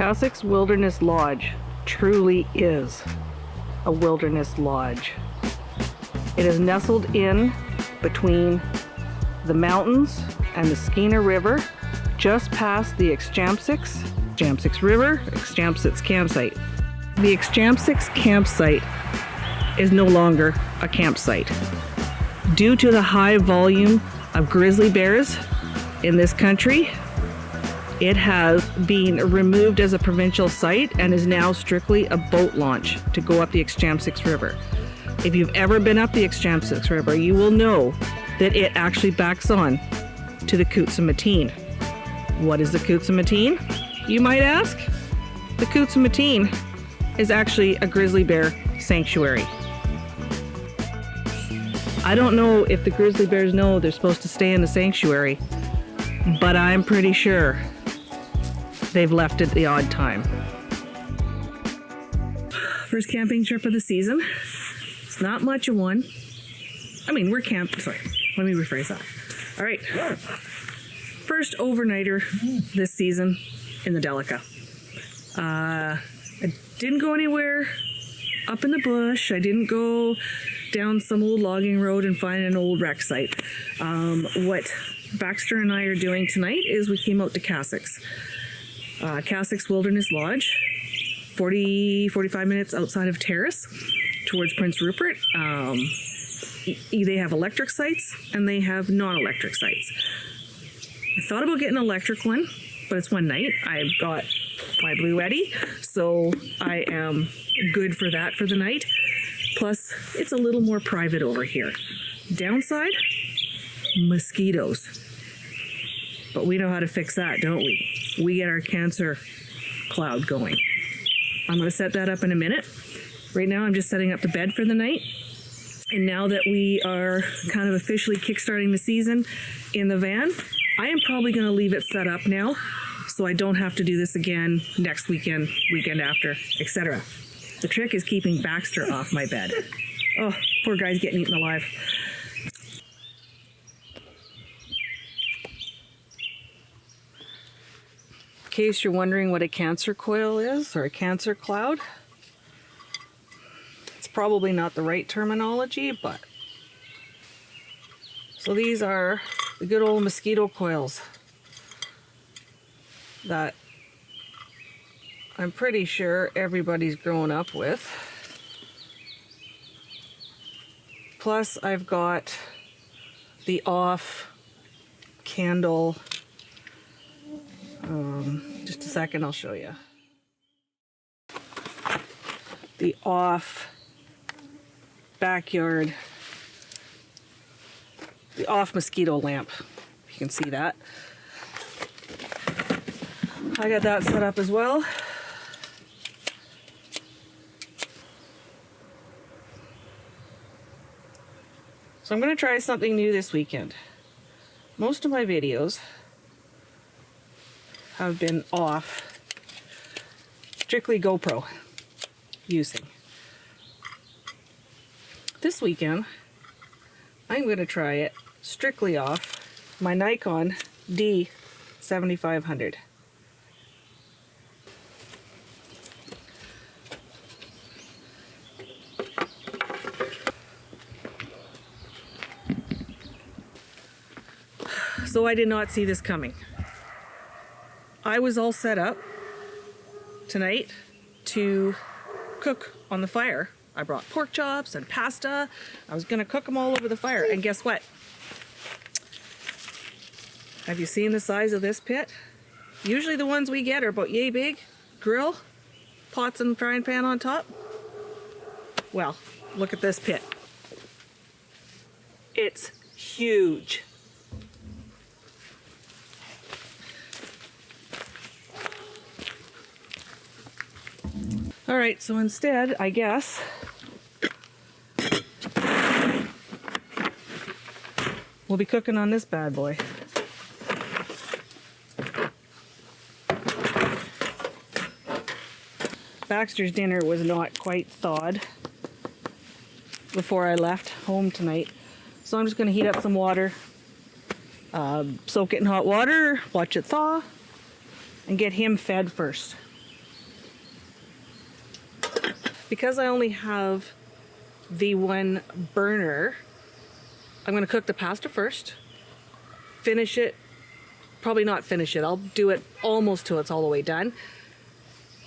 Kasiks Wilderness Lodge truly is a wilderness lodge. It is nestled in between the mountains and the Skeena River, just past the Exchamsiks River, Exchamsiks campsite. The Exchamsiks campsite is no longer a campsite. Due to the high volume of grizzly bears in this country, it has been removed as a provincial site and is now strictly a boat launch to go up the Exchamsiks River. If you've ever been up the Exchamsiks River, you will know that it actually backs on to the Kitsumkalum. What is the Kitsumkalum, you might ask? The Kitsumkalum is actually a grizzly bear sanctuary. I don't know if the grizzly bears know they're supposed to stay in the sanctuary, but I'm pretty sure they've left at the odd time. First camping trip of the season. It's not much of one. I mean, we're sorry, let me rephrase that. All right. First overnighter this season in the Delica. I didn't go anywhere up in the bush. I didn't go down some old logging road and find an old wreck site. What Baxter and I are doing tonight is we came out to Kasiks. Kasiks Wilderness Lodge, 45 minutes outside of Terrace towards Prince Rupert. They have electric sites and they have non-electric sites. I thought about getting an electric one, but it's one night. I've got my Blue Eddy, so I am good for that for the night. Plus, it's a little more private over here. Downside, mosquitoes. But we know how to fix that, don't we? We get our cancer cloud going. I'm going to set that up in a minute. Right now, I'm just setting up the bed for the night. And now that we are kind of officially kickstarting the season in the van, I am probably going to leave it set up now so I don't have to do this again next weekend, weekend after, etc. The trick is keeping Baxter off my bed. Oh, poor guy's getting eaten alive. In case you're wondering what a cancer coil is, or a cancer cloud, it's probably not the right terminology, but so these are the good old mosquito coils that I'm pretty sure everybody's grown up with. Plus I've got the off candle. Just a second, I'll show you. The off backyard, the off mosquito lamp. You can see that. I got that set up as well. So I'm going to try something new this weekend. Most of my videos have been off, strictly GoPro using. This weekend, I'm going to try it strictly off my Nikon D7500. So I did not see this coming. I was all set up tonight to cook on the fire. I brought pork chops and pasta. I was gonna cook them all over the fire, and guess what? Have you seen the size of this pit? Usually the ones we get are about yay big. Grill, pots and frying pan on top. Well, look at this pit. It's huge. All right, so instead, I guess, we'll be cooking on this bad boy. Baxter's dinner was not quite thawed before I left home tonight. So I'm just gonna heat up some water, soak it in hot water, watch it thaw, and get him fed first. because I only have the one burner, I'm going to cook the pasta first, finish it, probably not finish it, I'll do it almost till it's all the way done.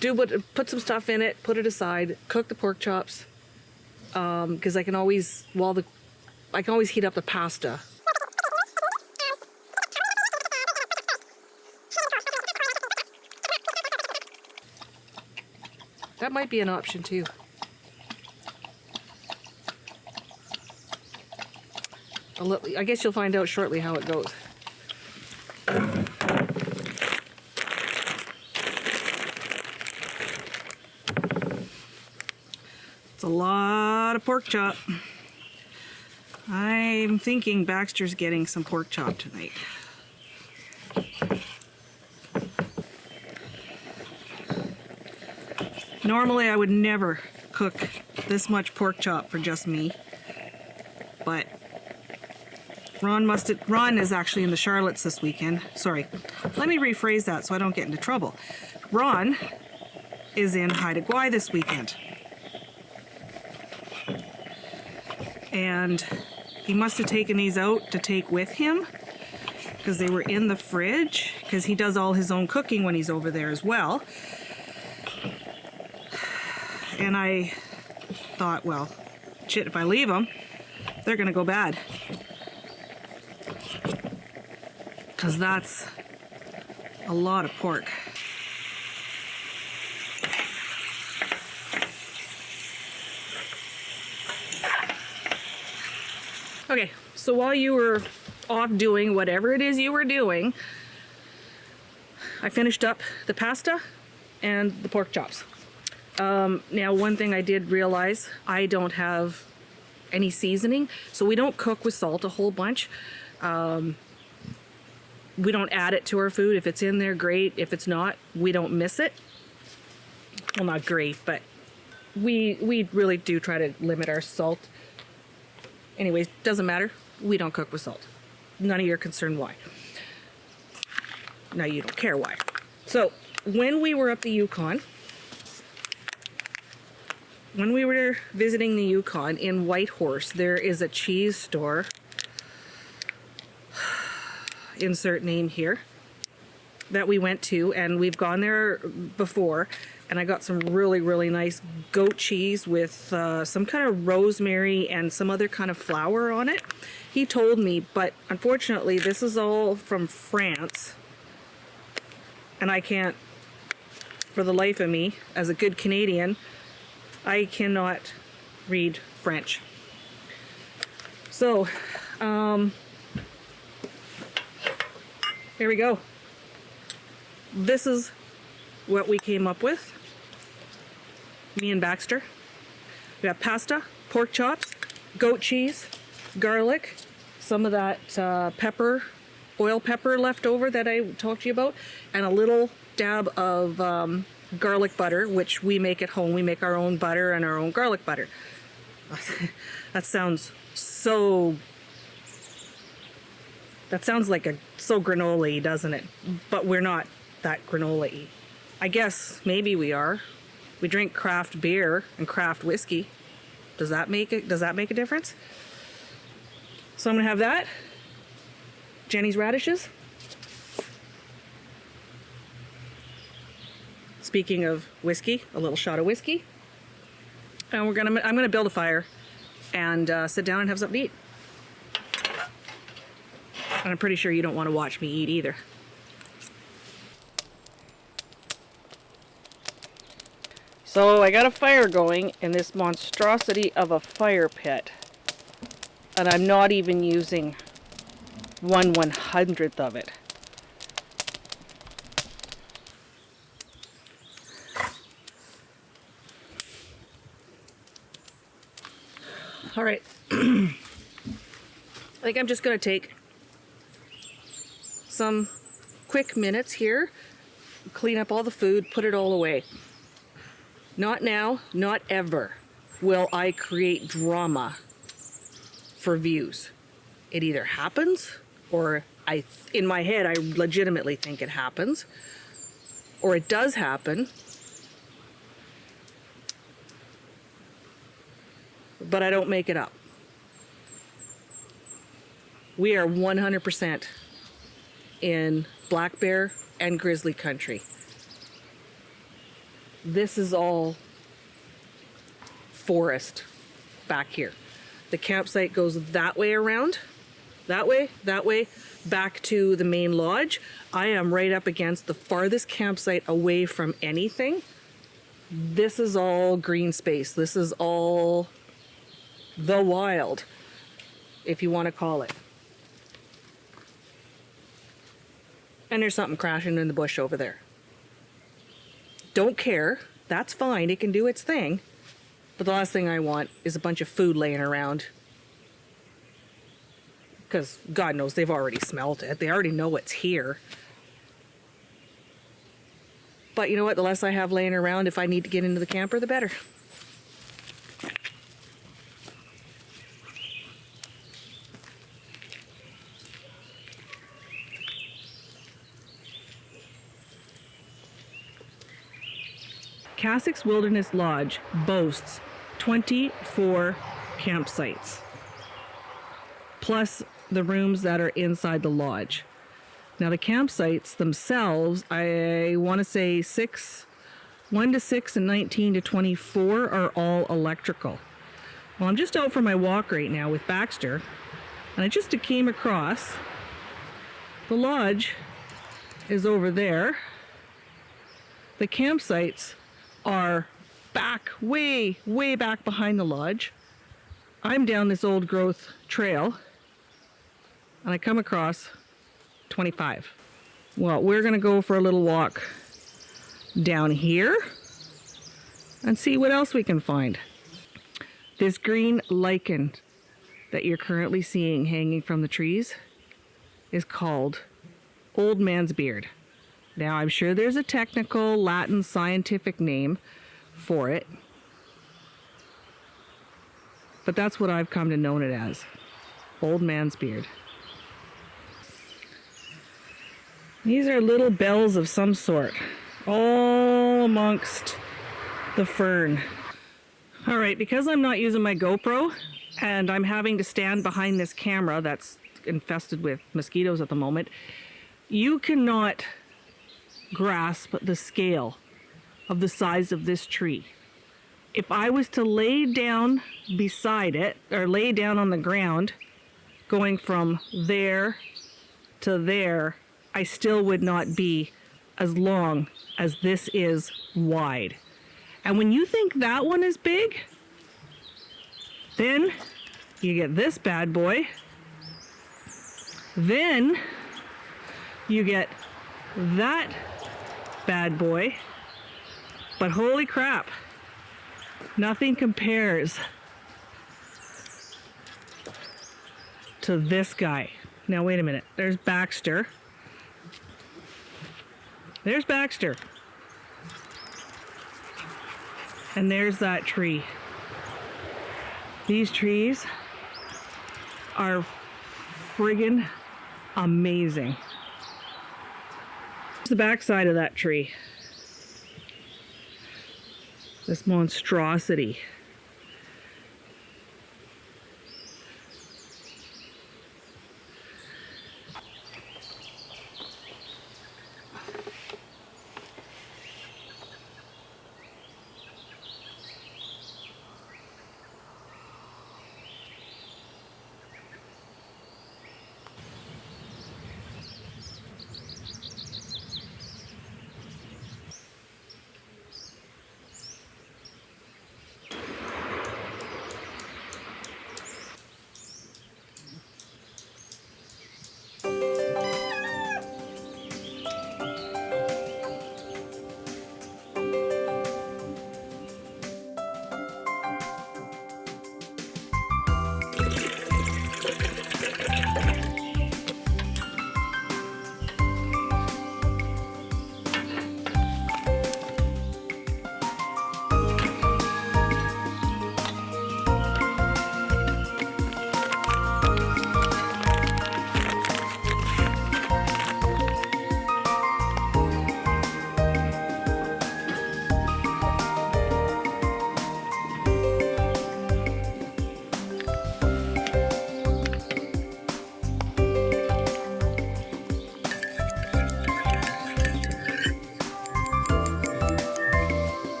Put some stuff in it, put it aside, cook the pork chops, because I can always heat up the pasta. That might be an option too. I guess you'll find out shortly how it goes. It's a lot of pork chop. I'm thinking Baxter's getting some pork chop tonight. Normally I would never cook this much pork chop for just me, but Ron is actually in the Charlottes this weekend. Sorry, let me rephrase that so I don't get into trouble. Ron is in HWY this weekend. And he must have taken these out to take with him because they were in the fridge, because he does all his own cooking when he's over there as well. And I thought, well, shit, if I leave them, they're gonna go bad. Because that's a lot of pork. Okay, so while you were off doing whatever it is you were doing, I finished up the pasta and the pork chops. Now, one thing I did realize, I don't have any seasoning, so we don't cook with salt a whole bunch. We don't add it to our food. If it's in there, great. If it's not, we don't miss it. Well, not great, but we really do try to limit our salt. Anyways, doesn't matter. We don't cook with salt. None of your concern why. Now you don't care why. So when we were up the Yukon, when we were visiting the Yukon in Whitehorse, there is a cheese store, insert name here, that we went to, and we've gone there before, and I got some really, really nice goat cheese with some kind of rosemary and some other kind of flour on it. He told me, but unfortunately this is all from France, and I can't, for the life of me, as a good Canadian, I cannot read French. So, here we go. This is what we came up with, me and Baxter. We got pasta, pork chops, goat cheese, garlic, some of that oil pepper left over that I talked to you about, and a little dab of garlic butter, which we make at home. We make our own butter and our own garlic butter. That sounds so... That sounds like so granola-y, doesn't it? But we're not that granola-y. I guess maybe we are. We drink craft beer and craft whiskey. Does that make a difference? So I'm gonna have that. Jenny's radishes. Speaking of whiskey, a little shot of whiskey. And I'm gonna build a fire and sit down and have something to eat. And I'm pretty sure you don't want to watch me eat either. So I got a fire going in this monstrosity of a fire pit. And I'm not even using 1/100th of it. All right. I think I'm just going to take some quick minutes here, clean up all the food, put it all away. Not now, not ever will I create drama for views. It either happens, or in my head I legitimately think it happens, or it does happen, but I don't make it up. We are 100% in black bear and grizzly country. This is all forest back here. The campsite goes that way around, that way, back to the main lodge. I am right up against the farthest campsite away from anything. This is all green space. This is all the wild, if you want to call it. And there's something crashing in the bush over there. Don't care. That's fine. It can do its thing. But the last thing I want is a bunch of food laying around. Because God knows they've already smelled it. They already know it's here. But you know what? The less I have laying around, if I need to get into the camper, the better. Kasiks Wilderness Lodge boasts 24 campsites, plus the rooms that are inside the lodge. Now the campsites themselves, I want to say 1 to 6 and 19 to 24 are all electrical. Well, I'm just out for my walk right now with Baxter, and I just came across the lodge is over there. The campsites are back, way back behind the lodge. I'm down this old growth trail and I come across 25. Well, we're gonna go for a little walk down here and see what else we can find. This green lichen that you're currently seeing hanging from the trees is called old man's beard. Now, I'm sure there's a technical Latin scientific name for it, but that's what I've come to know it as, old man's beard. These are little bells of some sort, all amongst the fern. All right, because I'm not using my GoPro and I'm having to stand behind this camera that's infested with mosquitoes at the moment, you cannot grasp the scale of the size of this tree. If I was to lay down beside it, or lay down on the ground, going from there to there, I still would not be as long as this is wide. And when you think that one is big, then you get this bad boy. Then you get that bad boy. But holy crap, nothing compares to this guy. Now wait a minute, there's Baxter. There's Baxter. And there's that tree. These trees are friggin' amazing. Here's the backside of that tree. This monstrosity.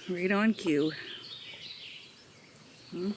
Right on cue. Hmm?